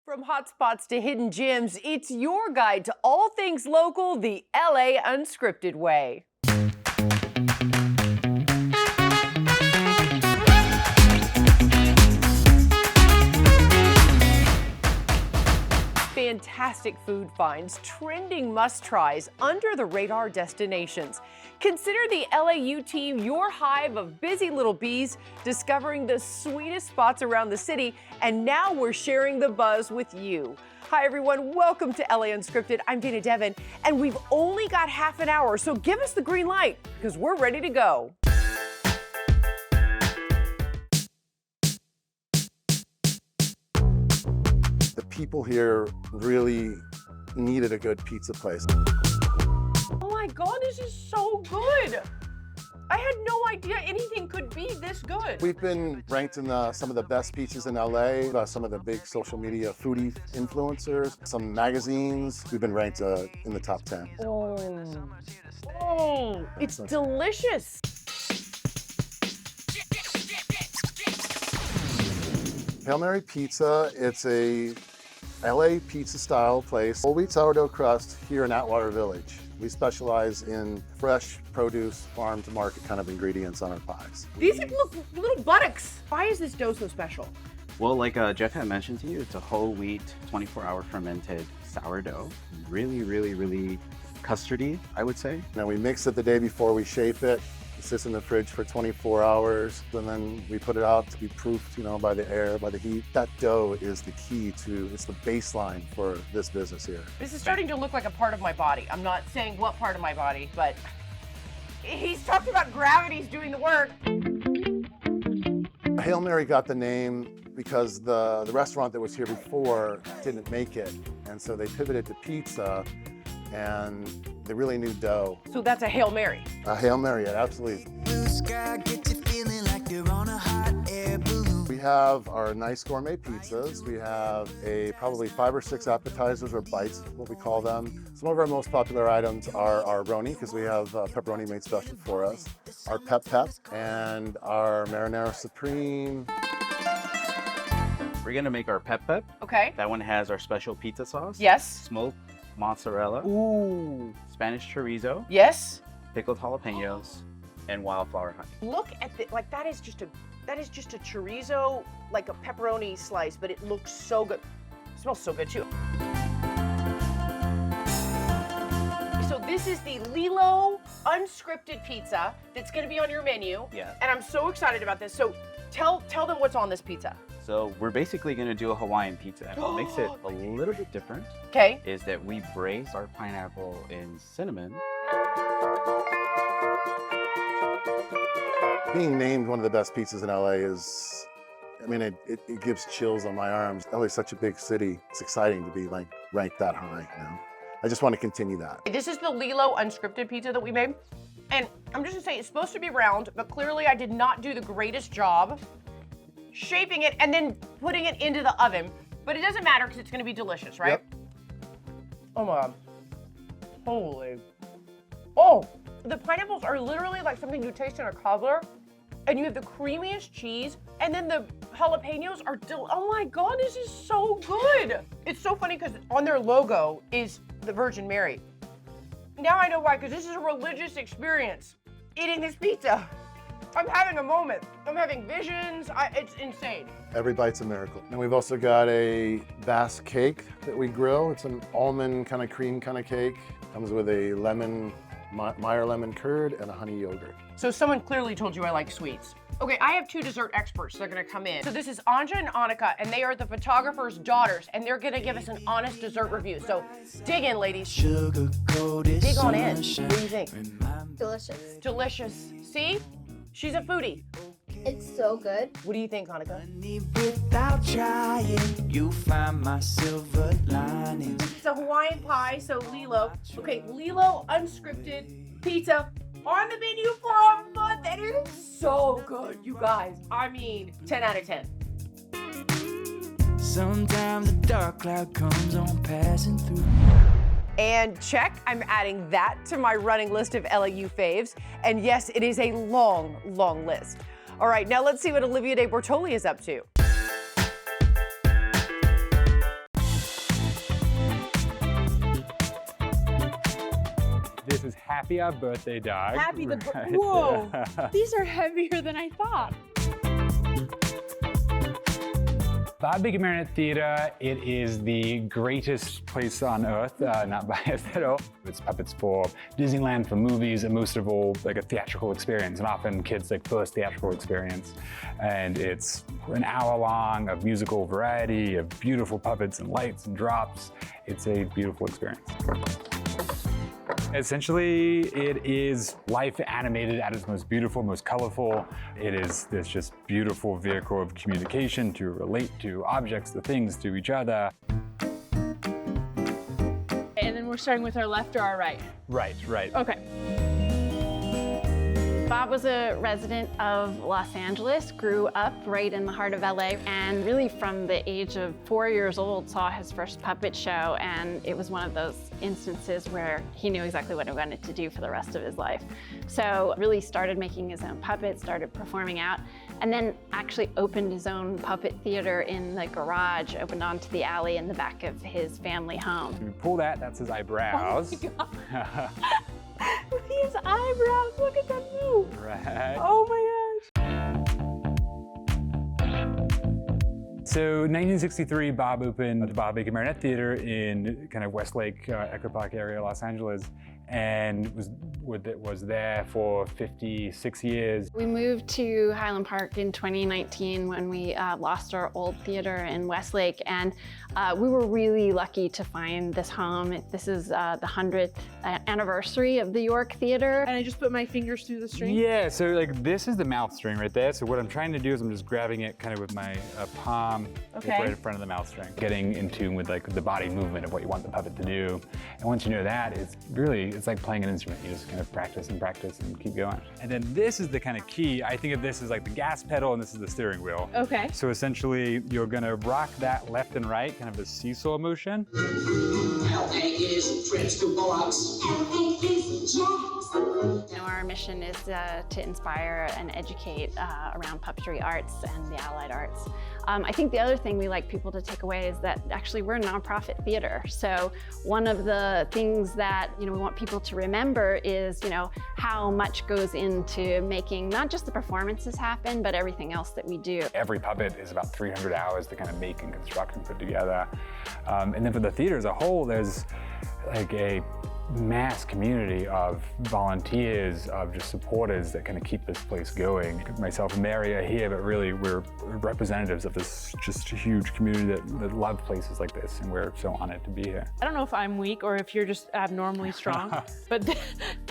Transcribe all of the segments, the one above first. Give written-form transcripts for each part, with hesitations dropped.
From hotspots to hidden gems, it's your guide to all things local, the LA Unscripted way. Fantastic food finds, trending must-tries, under-the-radar destinations. Consider the LAU team your hive of busy little bees, discovering the sweetest spots around the city, and now we're sharing the buzz with you. Hi everyone, welcome to LA Unscripted. I'm Dana Devin, and we've only got half an hour, so give us the green light, because we're ready to go. The people here really needed a good pizza place. Oh my God, this is so good. I had no idea anything could be this good. We've been ranked in some of the best pizzas in LA, by some of the big social media foodie influencers, some magazines. We've been ranked in the top 10. Oh, it's delicious. Hail Mary Pizza, it's a LA pizza style place. Whole wheat sourdough crust here in Atwater Village. We specialize in fresh produce, farm to market kind of ingredients on our pies. These look little buttocks. Why is this dough so special? Well, like Jeff had mentioned to you, it's a whole wheat, 24-hour fermented sourdough. Really custardy, I would say. Now we mix it the day before we shape it. It sits in the fridge for 24 hours, and then we put it out to be proofed, by the air, by the heat. That dough is the key it's the baseline for this business here. This is starting to look like a part of my body. I'm not saying what part of my body, but he's talked about gravity's doing the work. Hail Mary got the name because the restaurant that was here before didn't make it, and so they pivoted to pizza, and they really knew dough. So that's a Hail Mary. A Hail Mary, yeah, absolutely. We have our nice gourmet pizzas. We have probably 5 or 6 appetizers or bites, what we call them. Some of our most popular items are our roni, because we have pepperoni made special for us, our pep and our marinara supreme. We're gonna make our pep. Okay. That one has our special pizza sauce. Yes. Smoked mozzarella. Ooh. Spanish chorizo. Yes. Pickled jalapenos, and wildflower honey. Look at that is just a chorizo, like a pepperoni slice, but it looks so good. It smells so good too. So this is the Lilo Unscripted pizza that's gonna be on your menu. Yeah. And I'm so excited about this. So tell them what's on this pizza. So we're basically gonna do a Hawaiian pizza. And what makes it a little bit different is that we braise our pineapple in cinnamon. Being named one of the best pizzas in LA is, it gives chills on my arms. LA is such a big city. It's exciting to be ranked that high, I just want to continue that. This is the Lilo Unscripted pizza that we made. And I'm just gonna say, it's supposed to be round, but clearly I did not do the greatest job shaping it and then putting it into the oven. But it doesn't matter because it's gonna be delicious, right? Yep. Oh my God. Holy. Oh, the pineapples are literally like something you taste in a cobbler, and you have the creamiest cheese, and then the jalapenos are oh my God, this is so good. It's so funny because on their logo is the Virgin Mary. Now I know why, because this is a religious experience, eating this pizza. I'm having a moment. I'm having visions. It's insane. Every bite's a miracle. And we've also got a Bass cake that we grill. It's an almond kind of cream kind of cake. Comes with a Meyer lemon curd and a honey yogurt. So someone clearly told you I like sweets. Okay, I have 2 dessert experts that are gonna come in. So this is Anja and Annika, and they are the photographer's daughters, and they're gonna give us an honest dessert review. So dig in, ladies. Dig on in. What do you think? Delicious. Delicious. See? She's a foodie. It's so good. What do you think, Annika? Without trying, you find my silver lining. It's a Hawaiian pie, so Lilo. Okay, Lilo Unscripted pizza on the menu for a month, and it is so good, you guys. 10 out of 10. Sometimes a dark cloud comes on passing through. And check, I'm adding that to my running list of LAU faves. And yes, it is a long, long list. All right, now let's see what Olivia de Bortoli is up to. says, happy our birthday dog. Happy the Right whoa! there. These are heavier than I thought. Bob Baker Marionette Theater, it is the greatest place on earth, not biased at all. It's puppets for Disneyland, for movies, and most of all, like a theatrical experience, and often kids' like first theatrical experience. And it's an hour long of musical variety, of beautiful puppets and lights and drops. It's a beautiful experience. Essentially, it is life animated at its most beautiful, most colorful. It is this just beautiful vehicle of communication to relate to objects, to things, to each other. And then we're starting with our left or our right? Right. Okay. Bob was a resident of Los Angeles, grew up right in the heart of LA, and really from the age of 4 years old saw his first puppet show, and it was one of those instances where he knew exactly what he wanted to do for the rest of his life. So really started making his own puppets, started performing out, and then actually opened his own puppet theater in the garage, opened onto the alley in the back of his family home. If you pull that, that's his eyebrows. Oh my God. His eyebrows, look at them move. Right. Oh my gosh. So 1963, Bob opened the Bob Baker Marionette Theater in kind of Westlake, Echo Park area, Los Angeles, and was there for 56 years. We moved to Highland Park in 2019 when we lost our old theater in Westlake, and we were really lucky to find this home. This is the 100th anniversary of the York Theater. And I just put my fingers through the string? Yeah, so like this is the mouth string right there. So what I'm trying to do is I'm just grabbing it kind of with my palm like, right in front of the mouth string, getting in tune with like the body movement of what you want the puppet to do. And once you know that, it's like playing an instrument. You just kind of practice and keep going. And then this is the kind of key. I think of this as like the gas pedal and this is the steering wheel. Okay. So essentially you're gonna rock that left and right, kind of a seesaw motion. You know, our mission is to inspire and educate around puppetry arts and the allied arts. I think the other thing we like people to take away is that actually we're a nonprofit theater. So one of the things that we want people to remember is how much goes into making not just the performances happen, but everything else that we do. Every puppet is about 300 hours to kind of make and construct and put together. And then for the theater as a whole, there's like a mass community of volunteers, of just supporters that kind of keep this place going. Myself and Mary are here, but really we're representatives of this just huge community that love places like this, and we're so honored to be here. I don't know if I'm weak or if you're just abnormally strong, but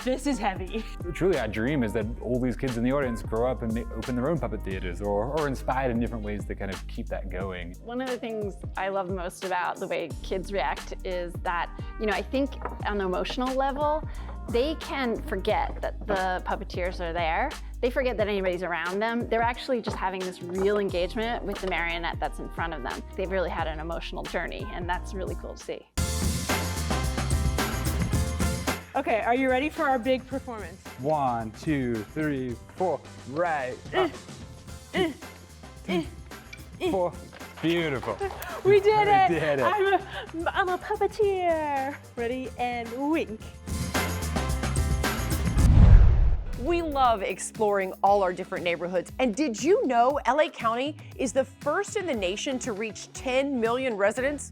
this is heavy. Truly, our dream is that all these kids in the audience grow up and they open their own puppet theaters or inspired in different ways to kind of keep that going. One of the things I love most about the way kids react is that, I think on the emotional level, they can forget that the puppeteers are there. They forget that anybody's around them. They're actually just having this real engagement with the marionette that's in front of them. They've really had an emotional journey, and that's really cool to see. Okay, are you ready for our big performance? 1, 2, 3, 4, right. 4. Beautiful. We did it! We did it. I'm a puppeteer. Ready and wink. We love exploring all our different neighborhoods. And did you know LA County is the first in the nation to reach 10 million residents?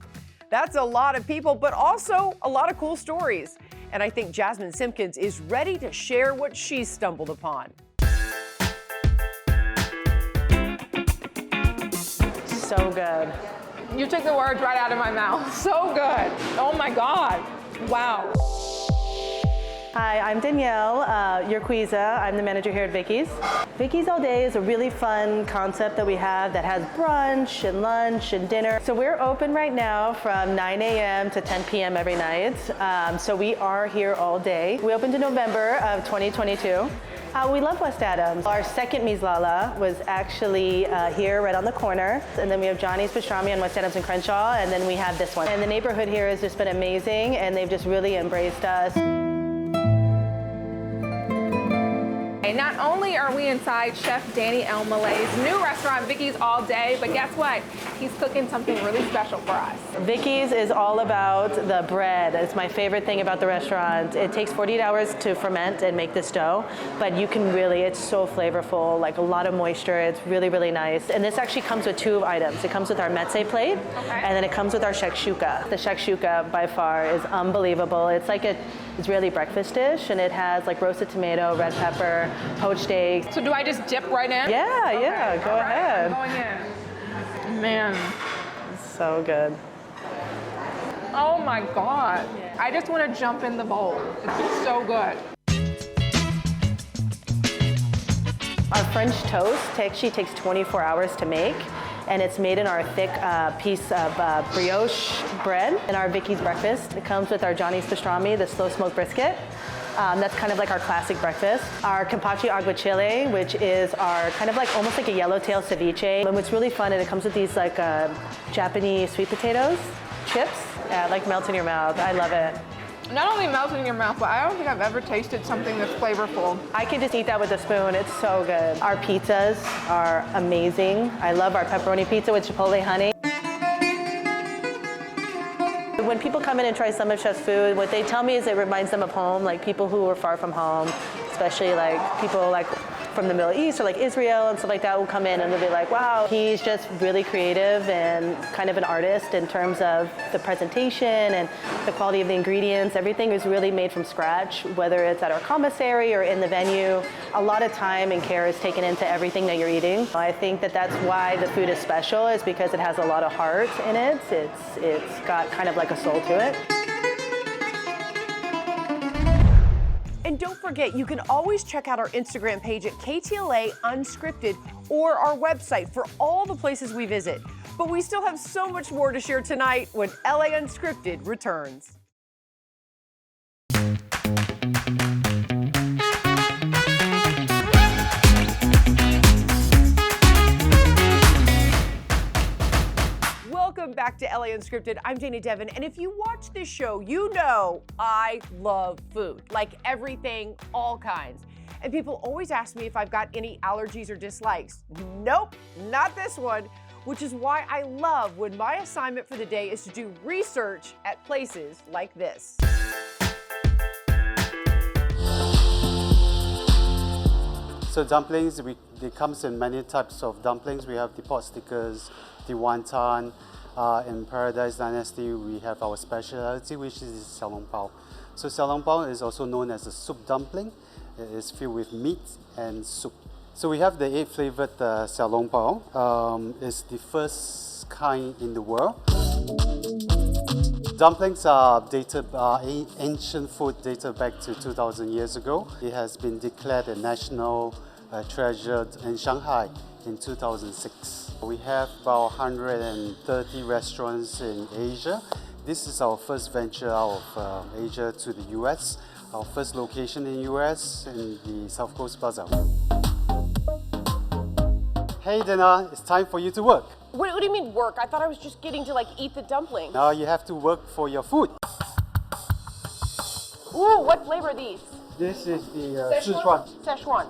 That's a lot of people, but also a lot of cool stories. And I think Jasmine Simpkins is ready to share what she's stumbled upon. So good. You took the words right out of my mouth. So good. Oh my God. Wow. Hi, I'm Danielle Urquiza. I'm the manager here at Vicky's. Vicky's All Day is a really fun concept that we have that has brunch and lunch and dinner. So we're open right now from 9 a.m. to 10 p.m. every night. So we are here all day. We opened in November of 2022. We love West Adams. Our second Mies Lala was actually here right on the corner. And then we have Johnny's Pastrami on West Adams and Crenshaw, and then we have this one. And the neighborhood here has just been amazing, and they've just really embraced us. And not only only are we inside Chef Danny L. Malay's new restaurant, Vicky's All Day, but guess what? He's cooking something really special for us. Vicky's is all about the bread. It's my favorite thing about the restaurant. It takes 48 hours to ferment and make this dough, but you can really, it's so flavorful, like a lot of moisture. It's really, really nice. And this actually comes with 2 items. It comes with our meze plate, and then it comes with our shakshuka. The shakshuka by far is unbelievable. It's like a Israeli breakfast dish, and it has like roasted tomato, red pepper, poached eggs. So do I just dip right in? Yeah, yeah, go ahead. I'm going in. Man. It's so good. Oh my God. I just want to jump in the bowl. It's so good. Our French toast actually takes 24 hours to make, and it's made in our thick piece of brioche bread. In our Vicky's breakfast, it comes with our Johnny's pastrami, the slow smoked brisket. That's kind of like our classic breakfast. Our campachi aguachile, which is our kind of like almost like a yellowtail ceviche. And what's really fun is it comes with these like Japanese sweet potatoes, chips. Yeah, like melts in your mouth. I love it. Not only melts in your mouth, but I don't think I've ever tasted something that's flavorful. I could just eat that with a spoon. It's so good. Our pizzas are amazing. I love our pepperoni pizza with chipotle honey. When people come in and try some of Chef's food, what they tell me is it reminds them of home, like people who are far from home, especially like people like from the Middle East or like Israel and stuff like that will come in and they'll be like, wow, he's just really creative and kind of an artist in terms of the presentation and the quality of the ingredients. Everything is really made from scratch, whether it's at our commissary or in the venue. A lot of time and care is taken into everything that you're eating. I think that that's why the food is special, is because it has a lot of heart in it. It's got kind of like a soul to it. And don't forget, you can always check out our Instagram page at KTLA Unscripted or our website for all the places we visit. But we still have so much more to share tonight when LA Unscripted returns. Welcome back to LA Unscripted. I'm Dana Devin, and if you watch this show, you know I love food, like everything, all kinds. And people always ask me if I've got any allergies or dislikes. Nope, not this one, which is why I love when my assignment for the day is to do research at places like this. So dumplings, they comes in many types of dumplings. We have the pot stickers, the wonton. In Paradise Dynasty, we have our specialty, which is xiao long bao. So xiao long bao is also known as a soup dumpling. It is filled with meat and soup. So we have the 8-flavored xiao long bao. It's the first kind in the world. Dumplings are ancient food dated back to 2,000 years ago. It has been declared a national treasure in Shanghai in 2006. We have about 130 restaurants in Asia. This is our first venture out of Asia to the US. Our first location in US in the South Coast Plaza. Hey Dana, it's time for you to work. What do you mean work? I thought I was just getting to like eat the dumpling. Now you have to work for your food. Ooh, what flavor are these? This is the Sichuan. Szechuan.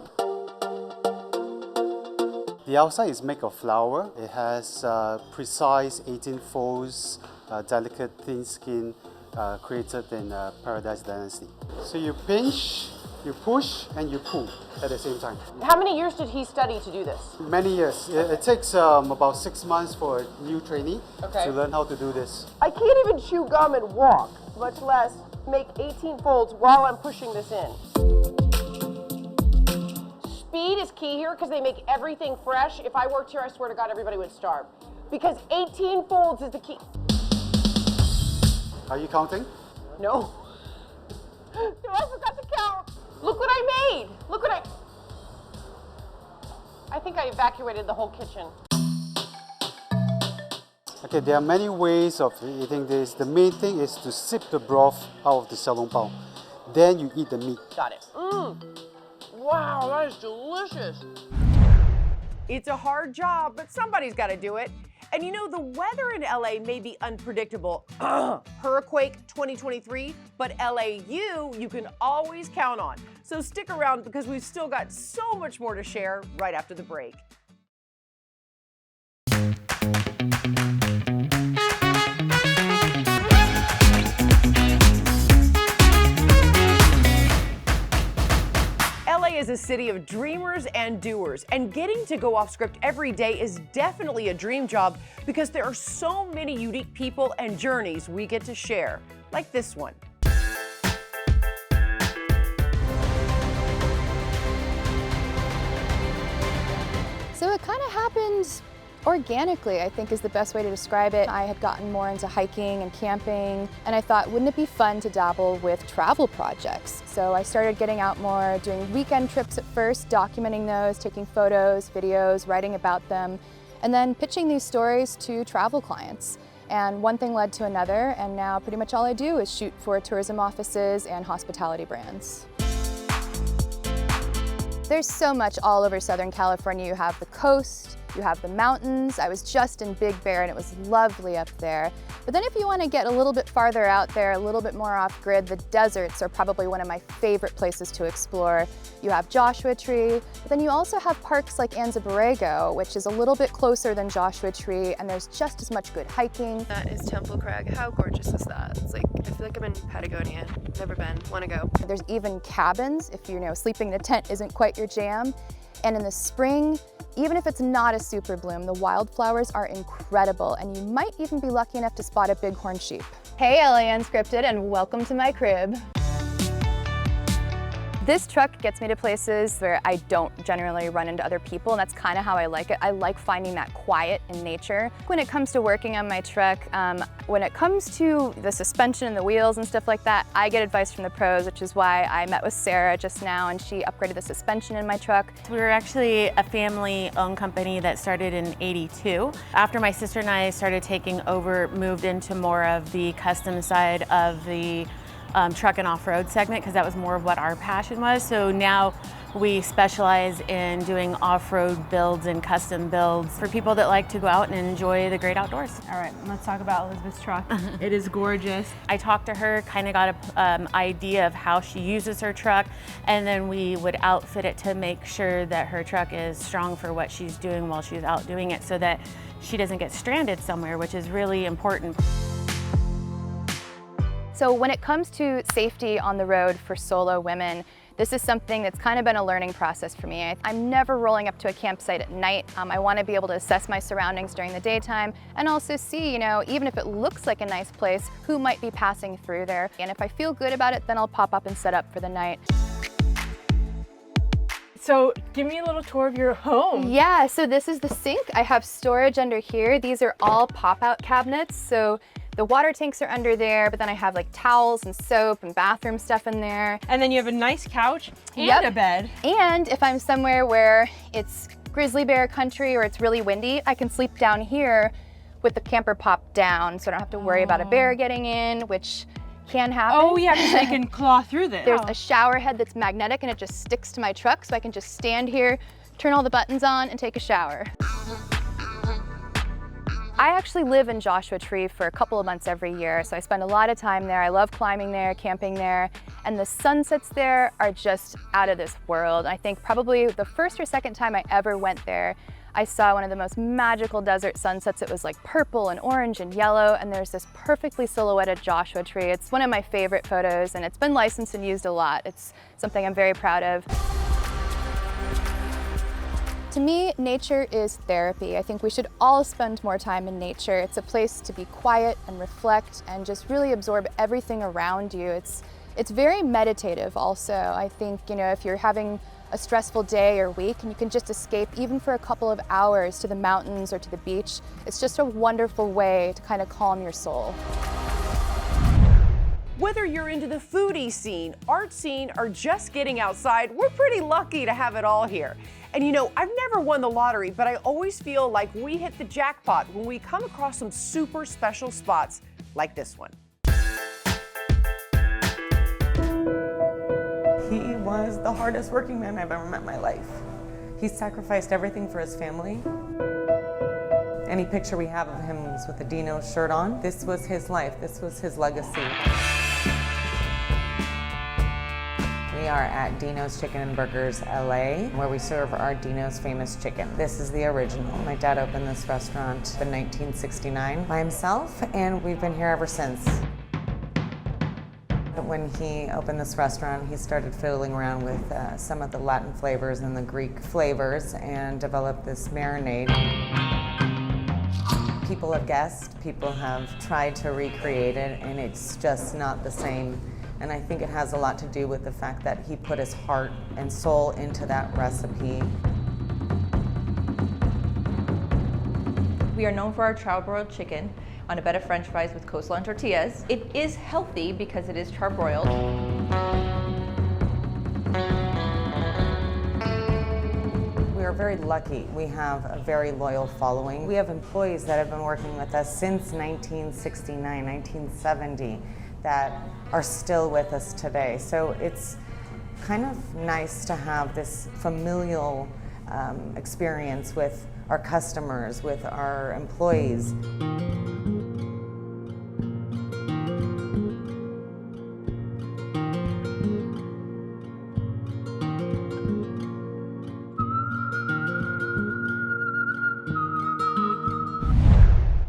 The outside is made of flour. It has precise 18 folds, delicate thin skin created in Paradise Dynasty. So you pinch, you push, and you pull at the same time. How many years did he study to do this? Many years. It takes about 6 months for a new trainee to learn how to do this. I can't even chew gum and walk, much less make 18 folds while I'm pushing this in. Speed is key here because they make everything fresh. If I worked here, I swear to God, everybody would starve. Because 18 folds is the key. Are you counting? No. No, I forgot to count. Look what I made. Look what I think I evacuated the whole kitchen. Okay, there are many ways of eating this. The main thing is to sip the broth out of the xiao long bao. Then you eat the meat. Got it. Wow, that is delicious. It's a hard job, but somebody's got to do it. And you know, the weather in LA may be unpredictable, Hurricane 2023, but LAU you can always count on. So stick around because we've still got so much more to share right after the break. LA is a city of dreamers and doers, and getting to go off script every day is definitely a dream job because there are so many unique people and journeys we get to share, like this one. So it kind of happened organically, I think is the best way to describe it. I had gotten more into hiking and camping, and I thought, wouldn't it be fun to dabble with travel projects? So I started getting out more, doing weekend trips at first, documenting those, taking photos, videos, writing about them, and then pitching these stories to travel clients. And one thing led to another, and now pretty much all I do is shoot for tourism offices and hospitality brands. There's so much all over Southern California. You have the coast, you have the mountains. I was just in Big Bear and it was lovely up there. But then if you want to get a little bit farther out there, a little bit more off-grid, the deserts are probably one of my favorite places to explore. You have Joshua Tree, but then you also have parks like Anza Borrego, which is a little bit closer than Joshua Tree, and there's just as much good hiking. That is Temple Crag. How gorgeous is that? It's like, I feel like I'm in Patagonia. Never been, want to go. There's even cabins if sleeping in a tent isn't quite your jam. And in the spring, even if it's not a super bloom, the wildflowers are incredible, and you might even be lucky enough to spot a bighorn sheep. Hey LA Unscripted, and welcome to my crib. This truck gets me to places where I don't generally run into other people, and that's kind of how I like it. I like finding that quiet in nature. When it comes to working on my truck, when it comes to the suspension and the wheels and stuff like that, I get advice from the pros, which is why I met with Sarah just now, and she upgraded the suspension in my truck. We were actually a family-owned company that started in '82. After my sister and I started taking over, moved into more of the custom side of the truck and off-road segment, because that was more of what our passion was. So now we specialize in doing off-road builds and custom builds for people that like to go out and enjoy the great outdoors. All right, let's talk about Elizabeth's truck. It is gorgeous. I talked to her, kind of got an idea of how she uses her truck, and then we would outfit it to make sure that her truck is strong for what she's doing while she's out doing it, so that she doesn't get stranded somewhere, which is really important. So when it comes to safety on the road for solo women, this is something that's kind of been a learning process for me. I'm never rolling up to a campsite at night. I want to be able to assess my surroundings during the daytime and also see, even if it looks like a nice place, who might be passing through there. And if I feel good about it, then I'll pop up and set up for the night. So give me a little tour of your home. Yeah, so this is the sink. I have storage under here. These are all pop-out cabinets. So the water tanks are under there, but then I have like towels and soap and bathroom stuff in there. And then you have a nice couch and a bed. And if I'm somewhere where it's grizzly bear country or it's really windy, I can sleep down here with the camper pop down, so I don't have to worry about a bear getting in, which can happen. Oh yeah, because they can claw through this. There's a shower head that's magnetic and it just sticks to my truck, so I can just stand here, turn all the buttons on, and take a shower. I actually live in Joshua Tree for a couple of months every year, so I spend a lot of time there. I love climbing there, camping there, and the sunsets there are just out of this world. I think probably the first or second time I ever went there, I saw one of the most magical desert sunsets. It was like purple and orange and yellow, and there's this perfectly silhouetted Joshua Tree. It's one of my favorite photos, and it's been licensed and used a lot. It's something I'm very proud of. To me, nature is therapy. I think we should all spend more time in nature. It's a place to be quiet and reflect and just really absorb everything around you. It's very meditative also. I think, if you're having a stressful day or week and you can just escape even for a couple of hours to the mountains or to the beach, it's just a wonderful way to kind of calm your soul. Whether you're into the foodie scene, art scene, or just getting outside, we're pretty lucky to have it all here. And I've never won the lottery, but I always feel like we hit the jackpot when we come across some super special spots like this one. He was the hardest working man I've ever met in my life. He sacrificed everything for his family, Any picture we have of him is with a Dino shirt on. This was his life. This was his legacy. We are at Dino's Chicken and Burgers LA, where we serve our Dino's famous chicken. This is the original. My dad opened this restaurant in 1969 by himself, and we've been here ever since. When he opened this restaurant, he started fiddling around with some of the Latin flavors and the Greek flavors and developed this marinade. People have guessed, people have tried to recreate it, and it's just not the same. And I think it has a lot to do with the fact that he put his heart and soul into that recipe. We are known for our charbroiled chicken on a bed of French fries with coleslaw and tortillas. It is healthy because it is charbroiled. We are very lucky. We have a very loyal following. We have employees that have been working with us since 1969, 1970, that are still with us today. So it's kind of nice to have this familial experience with our customers, with our employees.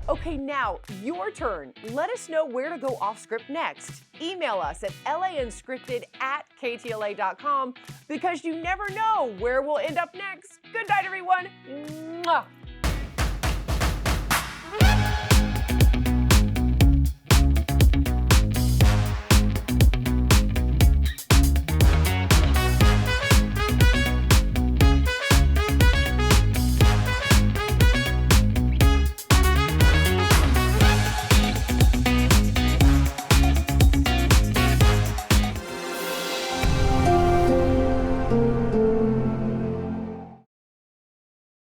Okay, now your turn. Let us know where to go off script next. Email us at launscripted@ktla.com because you never know where we'll end up next. Good night, everyone. Mwah.